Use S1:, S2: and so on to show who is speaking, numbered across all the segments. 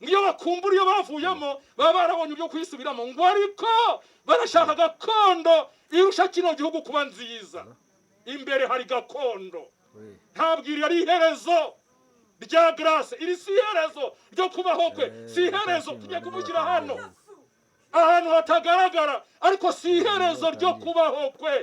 S1: ngiyo bakumbura iyo bavuyemo baba barabonye ibyo kwisubiramo ngo ariko barashaka gakondo irusha kino gihugu kuba nziza. Imbere hari gakondo, ntabwira ari iherezo rya Grace, iri si iherezo ryo kubaho kwe, si iherezo tugiye kumushyira hano ahantu hatagaragara, ariko si iherezo ryo kubaho kwe.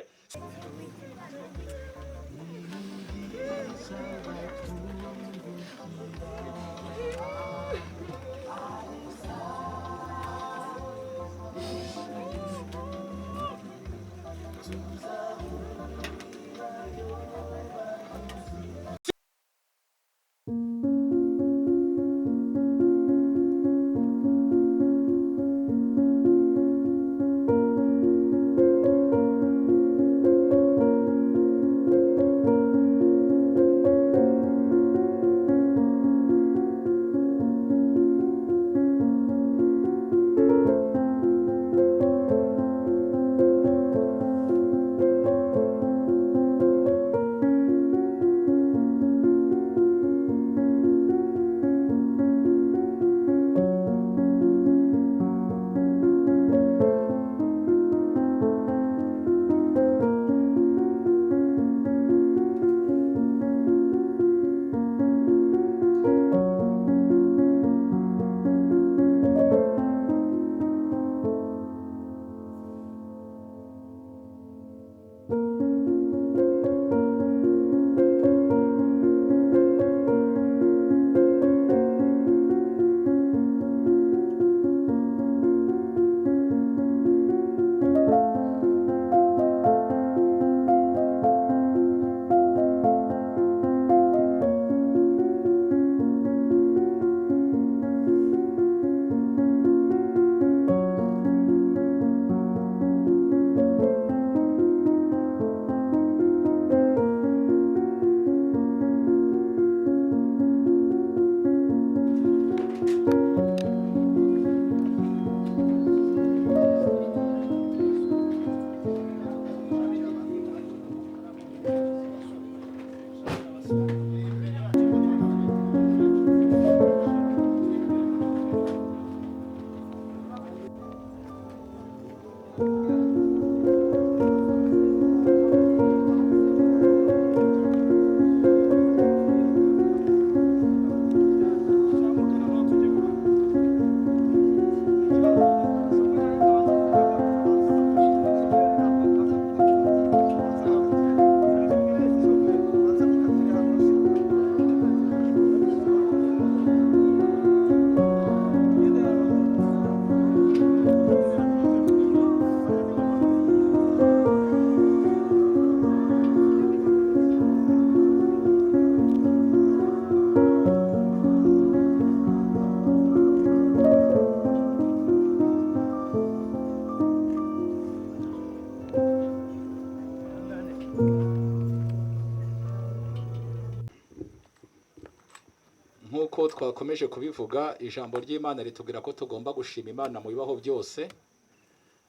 S1: Nkuko twakomeje kubivuga, ijambo ry'Imana ritubwira ko tugomba gushima Imana mu bibaho byose.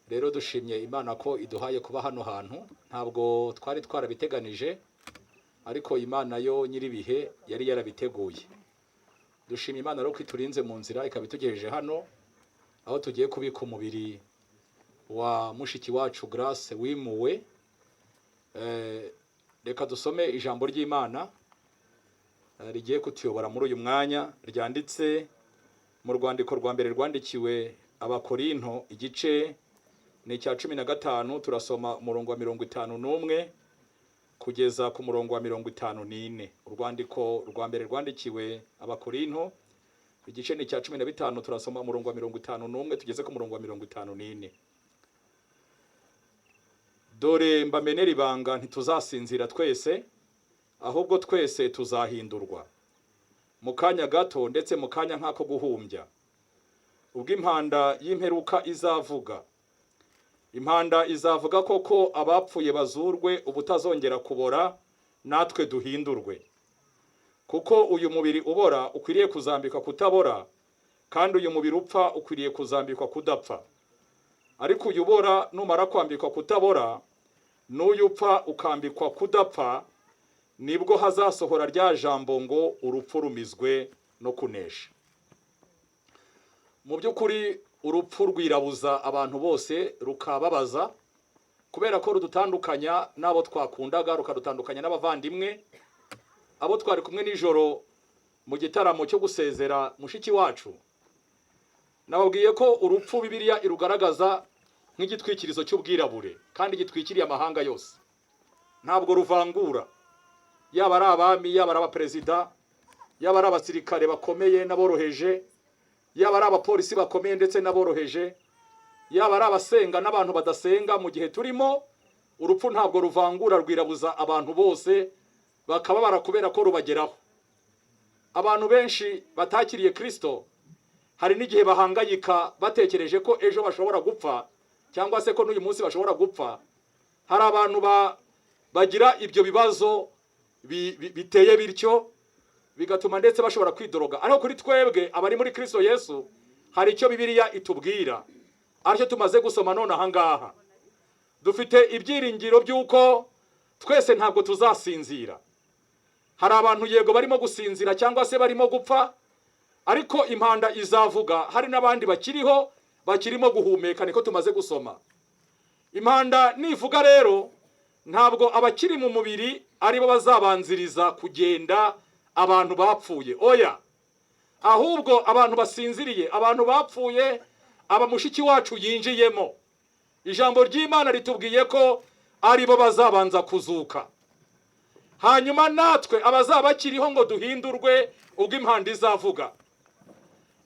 S1: Rero dushimye Imana ko iduhaye kuba hano hantu, ntabwo twari twarabiteganije, ariko Imana yo nyiribihe yari yarabiteguye. Dushimye Imana rero ko iturinze mu nzira ikabitugejeje hano aho tugiye kubika umubiri wa mushiki wacu Grace wimuwe. Reka dusome ijambo ry'Imana rigiye kutuyobora muri uyu mwanya, ryanditse mu rwandiko rwa mbere rwandikiwe Abakorinto, igice ni cya 15, turasoma umurongo wa 51 kugeza ku murongo wa 54. Urwandiko rwa mbere rwandikiwe Abakorinto, igice ni cya 15, turasoma umurongo wa 51 tugeze ku murongo wa 54. Dore mbamenera ibanga, ntituzasinzira twese, ahubwo twese tuzahindurwa mu kanya gato, ndetse mu kanya nk'ako guhumbya, ubwo impanda y'imperuka izavuga. Impanda izavuga koko abapfuye bazurwe ubutazongera kubora, natwe duhindurwe. Kuko uyu mubiri ubora ukwiriye kuzambikwa kutabora, kandi uyu mubiri upfa ukwiriye kuzambikwa kudapfa. Ariko uyu ubora numara kwambikwa kutabora, n'uyu upfa ukambikwa kudapfa, nibwo hazasohora rya jambo ngo urupfu rumizwe no kunesha. mu by'ukuri urupfu rwirabuza abantu bose, rukababaza kubera ko rudutandukanya n'abo twakundaga, rukadutandukanya n'abavandimwe, abo twari kumwe nijoro mu gitaramo cyo gusezera mushiki wacu. Nababwiye ko urupfu Bibiliya irugaragaza nk'igitwikirizo cy'ubwirabure kandi gitwikiriye amahanga yose, ntabwo ruvangura, yaba ari abami, yaba ari abaperezida, yaba ari abasirikare bakomeye n'aboroheje, yaba ari abapolisi bakomeye ndetse n'aboroheje, yaba ari abasenga n'abantu badasenga. Mu gihe turimo, urupfu ntabwo ruvangura, rwirabuza abantu bose, bakababara kubera ko rubageraho. Abantu benshi batakiriye Kristo hari n'igihe bahangayika batekereje ko ejo bashobora gupfa cyangwa se ko n'uyu munsi bashobora gupfa. Hari abantu bagira ibyo bibazo biteye bityo, bigatuma ndetse bashobora kwidoroga. Ariko kuri twebwe abari muri Kristo Yesu hari icyo Bibiliya itubwira, aricyo tumaze gusoma none aha ngaha. Dufite ibyiringiro by'uko twese ntabwo tuzasinzira. Hari abantu yego barimo gusinzira cyangwa se barimo gupfa, ariko impanda izavuga. Hari n'abandi bakiriho, bakirimo guhumeka, niko tumaze gusoma. Impanda nivuga rero, ntabwo abakiri mu mubiri aribo bazabanziriza kugenda abantu bapfuye, oya, ahubwo abantu basinziriye, abantu bapfuye, aba mushiki wacu yinjiyemo. Ijambo ry'Imana ritubwiye ko aribo bazabanza kuzuka, hanyuma natwe abazaba bakiriho ngo duhindurwe ubwo impanda izavuga.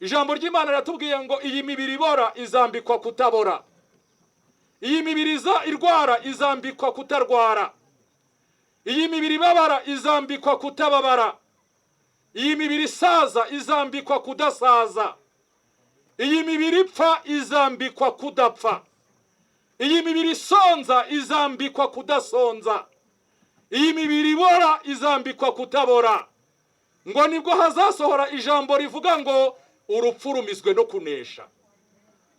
S1: Ijambo ry'Imana riratubwiye ngo iyi mibiri ibora izambikwa kutabora, iyi mibiri irwara izambikwa kutarwara, iyi mibiri ibabara izambikwa kutababara, iyi mibiri isaza izambikwa kudasaza, iyi mibiri ipfa izambikwa kudapfa, iyi mibiri isonza izambikwa kudasonza, iyi mibiri ibora izambikwa kutabora. Ngo nibwo hazasohora ijambo rivuga ngo urupfu rumizwe no kunesha.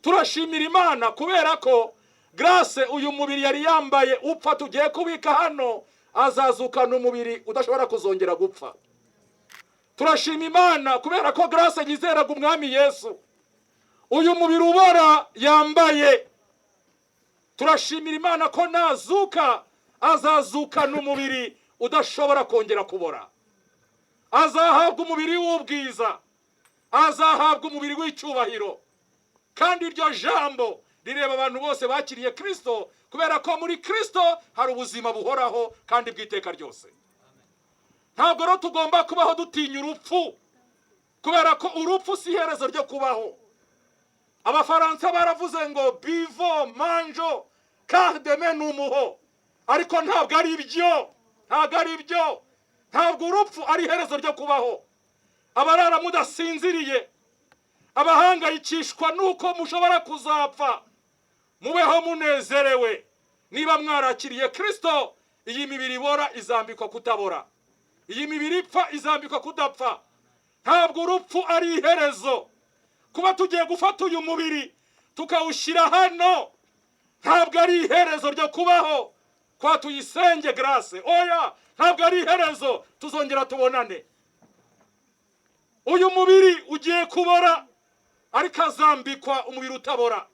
S1: Turashimira Imana kubera ko Grace uyu mubiri yari yambaye upfa tugiye kubika hano azazukana umubiri udashobora kuzongera gupfa. Turashima Imana kubera ko Grace yizeraga umwami Yesu, uyu mubiri ubora yambaye. Turashimira Imana ko nazuka azazukana umubiri udashobora kongera kubora, azahabwa umubiri w'ubwiza, azahabwa umubiri w'icyubahiro. Kandi iryo jambo rireba abantu bose bakiriye Kristo, kubera ko muri Kristo hari ubuzima buhoraho kandi bw'iteka ryose. Ntabwo rero tugomba kubaho dutinya urupfu, kubera ko urupfu si iherezo ryo kubaho. Abafaransa baravuze ngo bivo manjo car demain nous mourrons, ariko ntabwo ari ibyo, ntabwo ari ibyo. Ntabwo urupfu ari iherezo ryo kubaho. Abarara mudasinziriye, abahangayikishwa nuko mushobora kuzapfa, mubeho munezerewe. Niba mwarakiriye Kristo, iyi mibiri ibora izambikwa kutabora, iyi mibiri ipfa izambikwa kudapfa. Ntabwo urupfu ari iherezo. Kuba tugiye gufata uyu mubiri tukawushyira hano ntabwo ari iherezo ryo kubaho kwa tuyisenge Grace, oya, ntabwo ari iherezo. Tuzongera tubonane. Uyu mubiri ugiye kubora, ariko azambikwa umubiri utabora,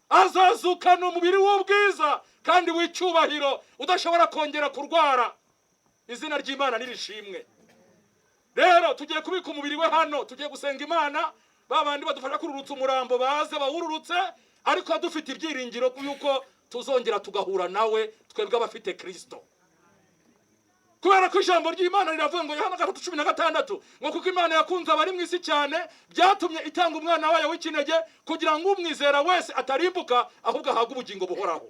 S1: azazukana umubiri w'ubwiza kandi w'icyubahiro udashobora kongera kurwara. Izina ry'Imana nirishimwe. Rero tugiye kubika umubiri we hano, tugiye gusenga Imana, babandi badufasha kururutsa umurambo baze bawururutse, ariko dufite ibyiringiro yuko tuzongera tugahura nawe twebwe abafite Kristo. Kubera ko ijambo ry'Imana riravuga ngo Yohana 3:16 ngo kuko Imana yakunze abari mu isi cyane byatumye itanga umwana wayo w'ikinege kugira ngo umwizera wese atarimbuka ahubwo ahabwe ubugingo buhoraho.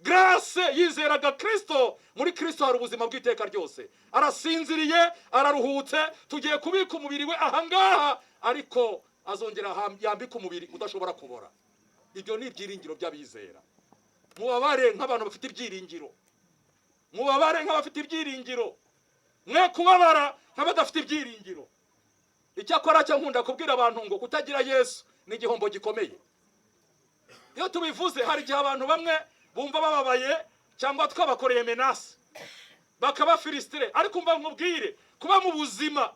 S1: Grace yizeraga Kristo, muri Kristo hari ubuzima bw'iteka ryose. Arasinziriye, araruhutse, tugiye kubika umubiri we ahangaha, ariko azongera yambika umubiri udashobora kubora. Ibyo ni ibyiringiro by'abizera. Mubabare nk'abantu bafite ibyiringiro, mubabare nk'abafite ibyiringiro, mwe kubabara nk'abadafite ibyiringiro. Icyakora cyo nkunda kubwira abantu ngo kutagira Yesu ni igihombo gikomeye. Iyo tubivuze hari igihe abantu bamwe bumva bababaye cyangwa twabakoreye menase bakaba filistire, ariko mba nkubwire kuba mu buzima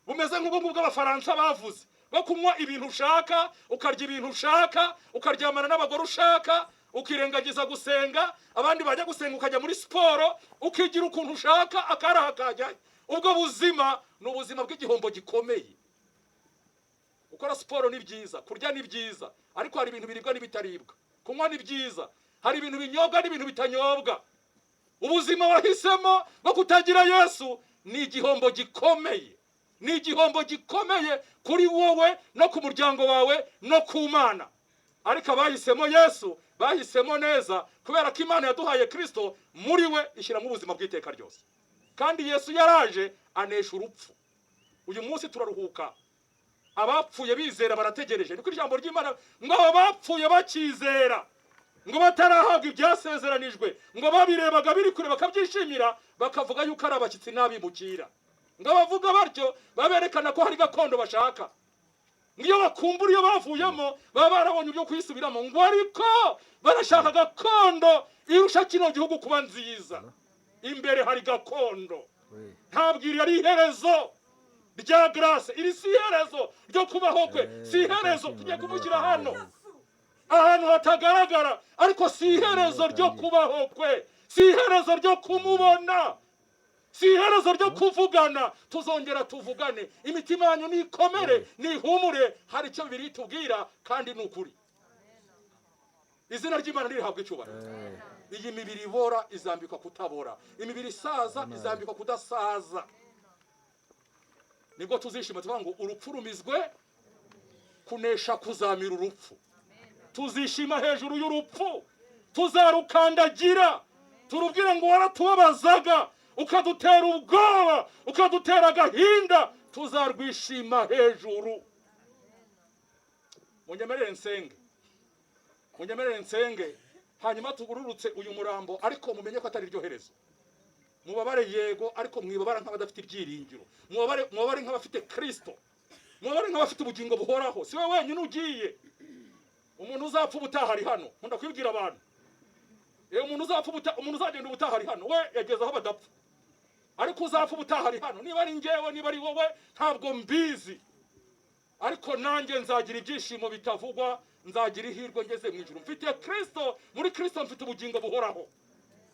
S1: bumeze nk'ubwo bw'Abafaransa bavuze bwo kunywa ibintu ushaka, ukarya ibintu ushaka, ukaryamana n'abagore ushaka, ukirengagiza gusenga, abandi bajya gusenga ukajya muri siporo, ukigira ukuntu ushaka, akaraha kajyayo. Ubwo buzima ni ubuzima bw'igihombo gikomeye. Gukora siporo ni byiza, kurya ni byiza, ariko hari ibintu biribwa n'ibitaribwa. Kunywa ni byiza, hari ibintu binyobwa n'ibintu bitanyobwa. Ubuzima wahisemo bwo kutagira Yesu ni igihombo gikomeye. Ni igihombo gikomeye kuri wowe no ku muryango wawe no ku Mana. Ariko abahisemo Yesu bahisemo neza, kubera ko Imana yaduhaye Kristo, muri we ishyiramo ubuzima bw'iteka ryose. Kandi Yesu yaraje anesha urupfu. Uyu munsi turaruhuka. Abapfuye bizera barategereje. Niko ijambo ry'Imana ngo abapfuye bakizera, ngo batarahabwa ibyasezeranijwe, ngo babirebaga biri kure bakabyishimira, bakavuga yuko ari abashyitsi n'abimukira. Ngo abavuga batyo baberekana ko hari gakondo bashaka. Ngiyo bakumbura iyo bavuyemo baba barabonye ibyo kwisubiramo, ngo ariko barashaka gakondo irusha kino gihugu kuba nziza. Imbere hari gakondo. Ntabwo iri ari iherezo rya Grace, iri si iherezo ryo kubaho kwe, si iherezo tugiye kumushyira hano ahantu hatagaragara, ariko si iherezo ryo kubaho kwe, si iherezo ryo kumubona, si iherezo ryo kuvugana. Tuzongera tuvugane, imitima yanyu nikomere, nihumure, hari icyo Bibiliya itubwira kandi ni ukuri. Izina ry'Imana rihabwa icyubahiro. Iyi mibiri ibora izambikwa kutabora, imibiri isaza izambikwa kudasaza. Nibwo tuzishima tuvuga ngo urupfu rumizwe, kunesha kuzamira urupfu. Tuzishima hejuru y'urupfu, tuzarukandagira, turubwire ngo waratubabazaga, ukadutera ubwoba, ukadutera agahinda, tuzarwishima hejuru. Munyemerere nsenge, hanyuma tugururutse uyu murambo, ariko mumenye ko atari ryo herezo. Mubabare yego, ariko mwibabara nk'abadafite ibyiringiro. Mubabare nk'abafite Kristo. Mubabare nk'abafite ubugingo buhoraho. Si we wenyine ugiye. Umuntu uzapfa ubutaha ari hano. Nkunda kwibwira abantu. Umuntu uzagenda ubutaha ari hano, we yageze aho badapfa. Ariko uzapfa ubutaha ari hano. Niba ari njyewe, niba ari wowe, ntabwo mbizi. Ariko nanjye nzagira ibyishimo bitavugwa, nzagira ihirwe ngeze mu ijuru. Mfite Kristo, muri Kristo mfite ubugingo buhoraho.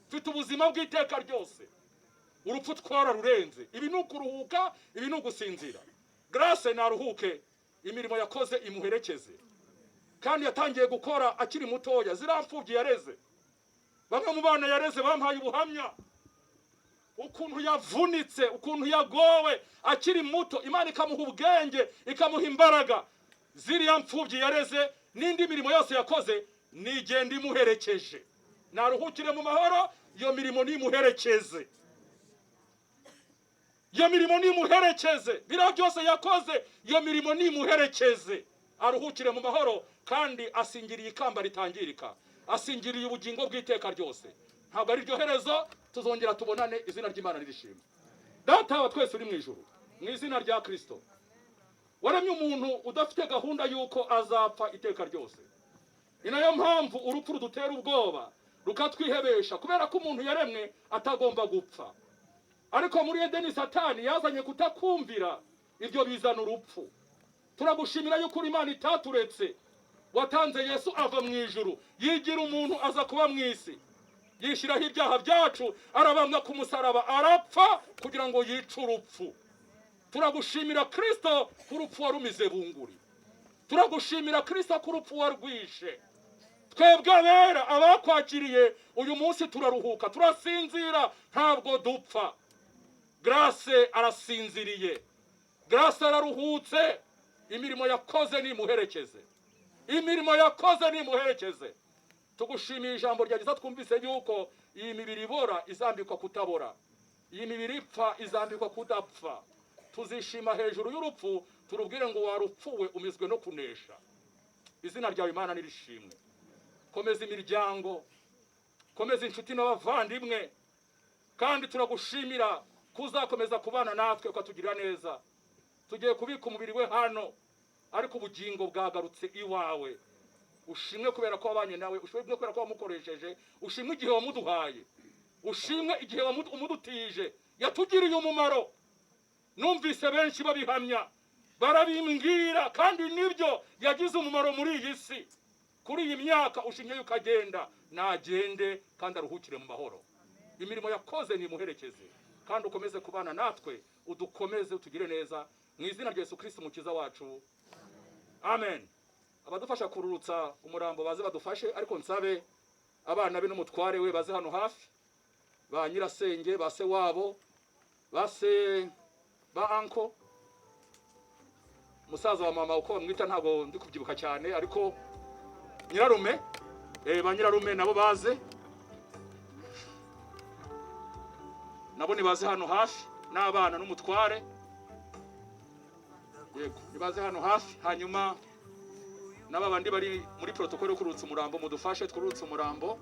S1: Mfite ubuzima bw'iteka ryose. Urupfu twararurenze. Ibi ni ukuruhuka, ibi ni ugusinzira. Grace naruhuke, imirimo yakoze imuherekeze. Kandi yatangiye gukora akiri mutoya, ziramfubyi yareze. Bamwe mu bana yareze bampaye ubuhamya. Ukuntu yavunitse, ukuntu yagowe akiri muto, Imana ikamuha ubwenge, ikamuha imbaraga. Ziriya mfubyi yareze n'indi mirimo yose yakoze nigenda imuherekeje. Naruhukire mu mahoro, iyo mirimo nimuherekeze. Iyo mirimo nimuherekeze. Biriya byose yakoze, iyo mirimo nimuherekeze. Aruhukire mu mahoro, kandi asingiriye ikamba ritangirika. Asingiriye ubugingo bw'iteka ryose. Ntabwo ari ryo herezo, tuzongera tubonane, izina ry'Imana ririshimwe. Data wa twese uri mu ijuru, mu izina rya Kristo, waremye umuntu udafite gahunda yuko azapfa iteka ryose. Ni nayo mpamvu urupfu rudutera ubwoba, rukatwihebesha, kubera ko umuntu yaremwe atagomba gupfa. Ariko muri Edeni Satani yazanye kutakumvira, ibyo bizana urupfu. Turagushimira yuko Imana itaturetse, watanze Yesu ava mu ijuru, yigira umuntu aza kuba mu isi, yishyiraho ibyaha byacu, arabambwa ku musaraba, arapfa kugira ngo yice urupfu. Turagushimira Kristo ko urupfu warumize bunguri. Turagushimira Kristo ko urupfu warwishe. Twebwe abera abakwakiriye uyu munsi turaruhuka, turasinzira, ntabwo dupfa. Grace arasinziriye, Grace araruhutse. Imirimo yakoze nimuherekeze, imirimo yakoze nimuherekeze. Tugushimiye ijambo ryagize twumvise yuko iyi mibiri ibora izambikwa kutabora, iyi mibiri ipfa izambikwa kudapfa. Tuzishima hejuru y'urupfu, turubwire ngo warupfuwe umizwe no kunesha. Izina ryawe Imana nirishimwe. Komeza imiryango, komeza inshuti n'abavandimwe, kandi turagushimira kuzakomeza kubana natwe ukatugirira neza. Tugiye kubika umubiri we hano, ariko ubugingo bwagarutse iwawe. Ushimwe kubera ko wabanye nawe, ushimwe kubera ko wamukoresheje, ushimwe igihe wamuduhaye, ushimwe igihe umudutije, yatugiriye umumaro. Numvise benshi babihamya barabimbwira kandi nibyo yagize umumaro muri iyi si. Kuri iyi myaka ushingiye ukagenda, nagende kandi aruhukire mu mahoro. Imirimo yakoze nimuherekeze kandi ukomeze kubana natwe, udukomeze utugire neza mu izina rya Yesu Kristo umukiza wacu, amen. Abadufasha kururutsa umurambo baze badufashe, ariko nsabe abana be n'umutware we baze hano hafi, ba nyirasenge, ba se wabo, ba anko, musaza wa mama uko bamwita ntabwo ndi kubyibuka cyane, ariko nyirarume, ba nyirarume nabo baze, nabo nibaze hano hafi, n'abana n'umutware, yego nibaze hano hafi. Hanyuma n'abandi bari muri protokole yo kurutsa umurambo mudufashe twurutse umurambo.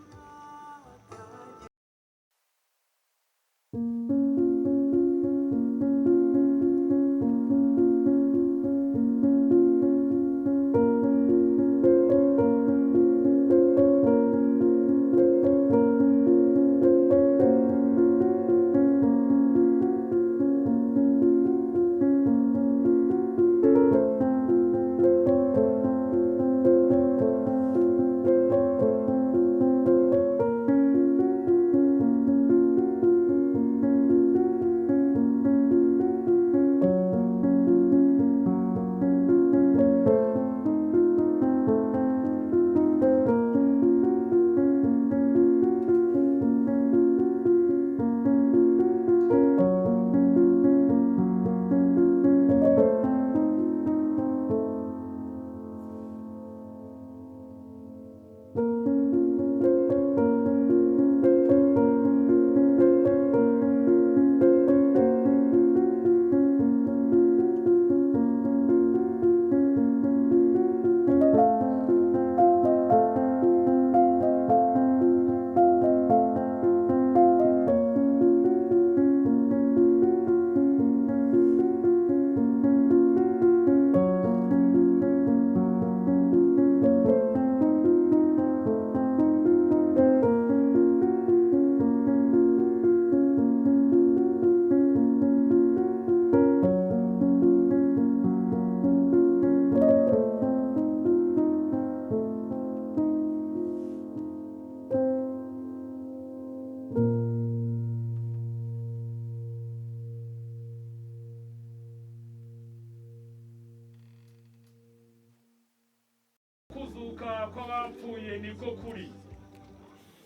S1: Kuzuka kw'abapfuye niko kuri.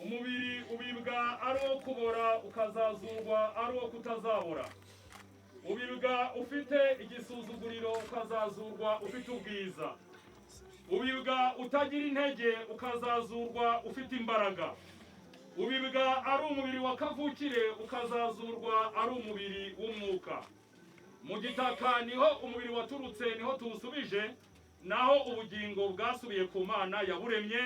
S1: Umubiri ubibwa ari wo kubora, ukazazurwa ari wo kutazabora. Ubibwa ufite igisuzuguriro, ukazazurwa ufite ubwiza. Ubibwa utagira intege, ukazazurwa ufite imbaraga. Ubibwa ari umubiri wa kavukire, ukazazurwa ari umubiri w'umwuka. Mu gitaka niho umubiri waturutse, niho tuwusubije, naho ubugingo bwasubiye ku Mana yaburemye.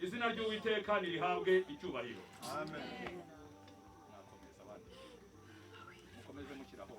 S1: Izina ry'Uwiteka nirihabwe icyubahiro. Amen. Mukomeze mukiraho.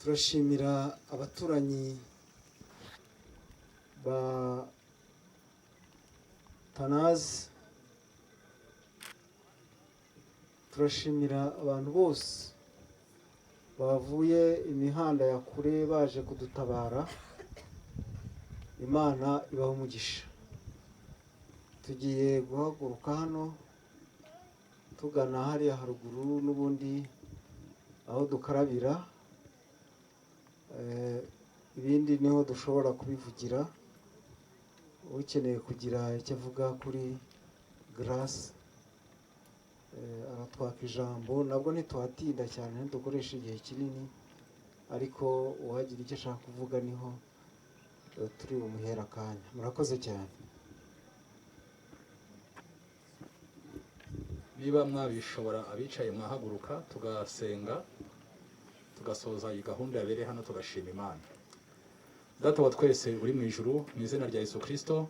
S2: turashimira abaturanyi ba Tanazi, turashimira abantu bose bavuye imihanda ya kure baje kudutabara. Imana ibaha umugisha. Tugiye guhaguruka hano tugana hariya haruguru n'ubundi aho dukarabira, ibindi niho dushobora kubivugira. Ukeneye kugira icyo avuga kuri Grace aratwaka ijambo, nabwo ntituhatinda cyane, ntidukoresha igihe kinini, ariko uwagira icyo ashaka kuvuga niho turi bumuhera akanya. Murakoze cyane.
S1: Niba mwabishobora abicaye mwahaguruka tugasenga tugasoza iyi gahunda yabereye hano, tugashima Imana. Data wa twese uri mu ijuru, mu izina rya Yesu Kristo,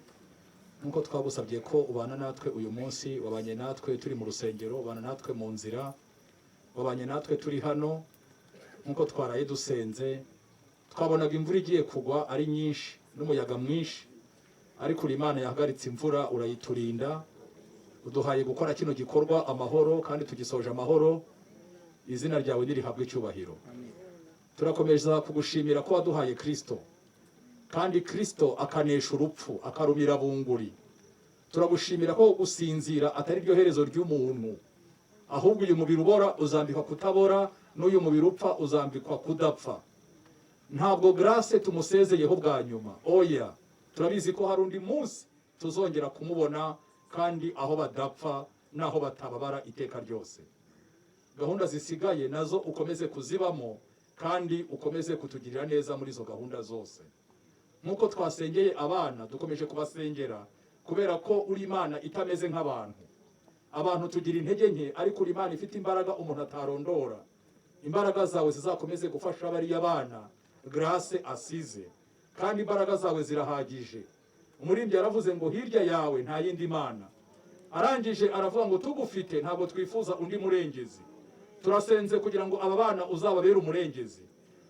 S1: nkuko twagusabye ko ubana natwe uyu munsi, wabanye natwe turi mu rusengero, ubana natwe mu nzira, wabanye natwe turi hano, nkuko twaraye dusenze, twabonaga imvura igiye kugwa ari nyinshi n'umuyaga mwinshi, ariko uri Imana yahagaritse imvura urayiturinda, uduhaye gukora kino gikorwa amahoro kandi tugisoje amahoro. Izina ryawe nirihabwe icyubahiro. Turakomeza kugushimira ko waduhaye Kristo, kandi Kristo akanesha urupfu akarumira bunguri. Turagushimira ko gusinzira atari ryo herezo ry'umuntu, ahubwo uyu mubiri ubora uzambikwa kutabora, n'uyu mubiri upfa uzambikwa kudapfa. Ntabwo Grace tumusezeyeho bwa nyuma, oya, turabizi ko hari undi munsi tuzongera kumubona, kandi aho badapfa naho batababara iteka ryose. Gahunda zisigaye nazo ukomeze kuzibamo, kandi ukomeze kutugirira neza muri izo gahunda zose. Nkuko twasengeye abana dukomeje kubasengera, kubera ko uri Imana itameze nk'abantu. Abantu tugira intege nke, ariko uri Imana ifite imbaraga umuntu atarondora. Imbaraga zawe zizakomeze gufasha bariya bana Grace asize, kandi imbaraga zawe zirahagije. Umuririmbyi yaravuze ngo hirya yawe nta yindi Mana. Arangije aravuga ngo tugufite ntabwo twifuza undi murengezi. Turasenze kugira ngo aba bana uzababere umurengezi.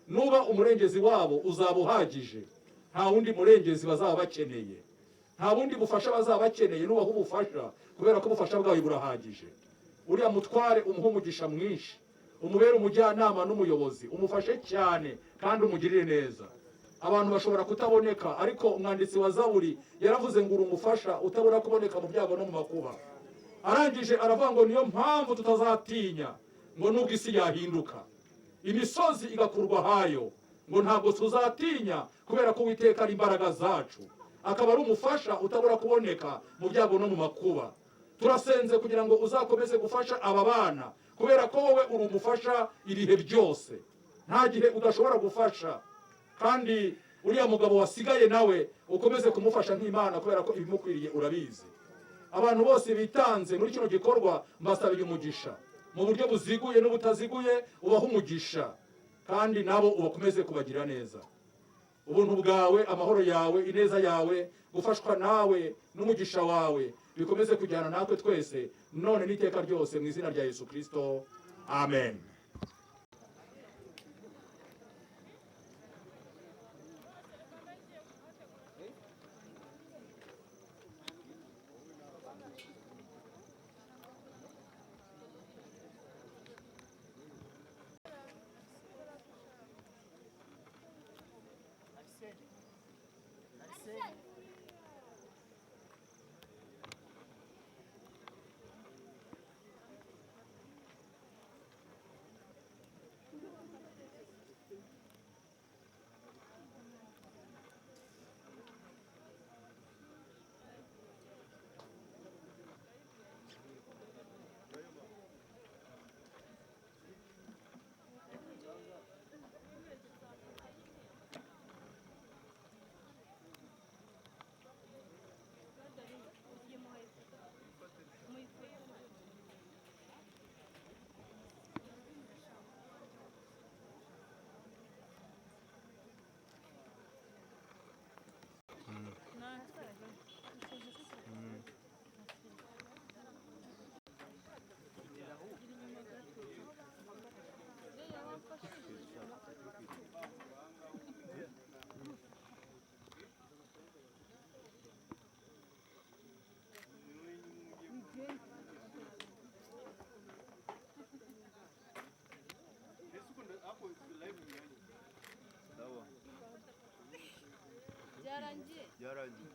S1: Nuba umurengezi wabo uzaba uhagije, nta wundi murengezi bazaba bakeneye, nta wundi bufasha bazaba bakeneye. Nubaho ubufasha, kubera ko ubufasha bwawe burahagije. Uriya mutware umuha umugisha mwinshi, umubere umujyanama n'umuyobozi, umufashe cyane kandi umugirire neza. Abantu bashobora kutaboneka, ariko umwanditsi wa Zaburi yaravuze ngo uri umufasha utabura kuboneka mu byago no mu makuba. Arangije aravuga ngo niyo mpamvu tutazatinya, ngo nubwo isi yahinduka, imisozi igakurwa hayo, ngo ntabwo tuzatinya, kubera ko Uwiteka ari imbaraga zacu, akaba ari umufasha utabura kuboneka mu byago no mu makuba. Turasenze kugira ngo uzakomeze gufasha aba bana, kubera ko wowe uri umufasha ibihe byose, nta gihe udashobora gufasha. Kandi uriya mugabo wasigaye nawe ukomeze kumufasha nk'Imana, kubera ko ibimukwiriye urabizi. Abantu bose bitanze muri kino gikorwa mbasabye umugisha, mu buryo buziguye n'ubutaziguye ubaha umugisha, kandi nabo ubakomeze kubagira neza. Ubuntu bwawe, amahoro yawe, ineza yawe, gufashwa nawe n'umugisha wawe bikomeze kujyana natwe twese none n'iteka ryose, mu izina rya Yesu Kristo, amen.
S3: byarangiye
S4: byarangiye